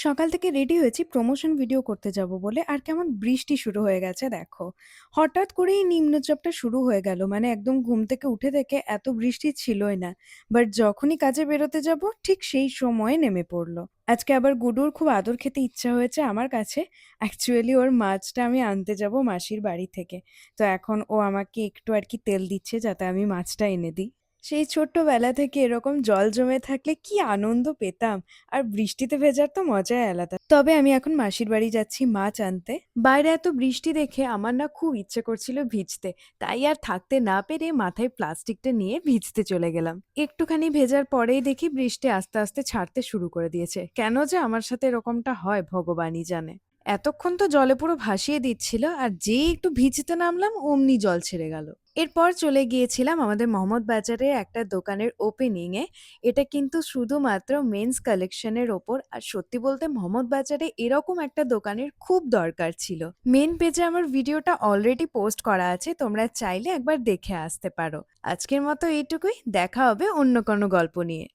সকাল থেকে রেডি হয়েছি প্রমোশন ভিডিও করতে যাব বলে, আর কেমন বৃষ্টি শুরু হয়ে গেছে দেখো। হঠাৎ করেই নিম্নচাপটা শুরু হয়ে গেল, মানে একদম ঘুম থেকে উঠে দেখে এত বৃষ্টি ছিলই না। বাট যখনই কাজে বেরোতে যাব ঠিক সেই সময়ে নেমে পড়লো। আজকে আবার গুডুর খুব আদর খেতে ইচ্ছা হয়েছে আমার কাছে। অ্যাকচুয়ালি ওর মাছটা আমি আনতে যাব মাসির বাড়ি থেকে। তো এখন ও আমাকে একটু আর কি তেল দিচ্ছে যাতে আমি মাছটা এনে দিই। সেই ছোট্টবেলা থেকে এরকম জল জমে থাকলে কি আনন্দ পেতাম। আর বৃষ্টিতে ভেজার তো মজাই আলাদা। তবে আমি এখন মাসির বাড়ি যাচ্ছি মাছ আনতে। বাইরে এত বৃষ্টি দেখে আমার না খুব ইচ্ছে করছিল ভিজতে। তাই আর থাকতে না পেরে মাথায় প্লাস্টিকটা নিয়ে ভিজতে চলে গেলাম। একটুখানি ভেজার পরেই দেখি বৃষ্টি আস্তে আস্তে ছাড়তে শুরু করে দিয়েছে। কেন যে আমার সাথে এরকমটা হয় ভগবানই জানে। এতক্ষণ তো জলে পুরো ভাসিয়ে দিচ্ছিল, আর যেই একটু ভিজতে নামলাম অমনি জল ছেড়ে গেল। এরপর চলে গিয়েছিলাম আমাদের মোহাম্মদ বাজারে একটা দোকানের ওপেনিং এ। এটা কিন্তু শুধুমাত্র মেন্স কালেকশনের ওপর। আর সত্যি বলতে মোহাম্মদ বাজারে এরকম একটা দোকানের খুব দরকার ছিল। মেন পেজে আমার ভিডিওটা অলরেডি পোস্ট করা আছে, তোমরা চাইলে একবার দেখে আসতে পারো। আজকের মতো এইটুকুই, দেখা হবে অন্য কোনো গল্প নিয়ে।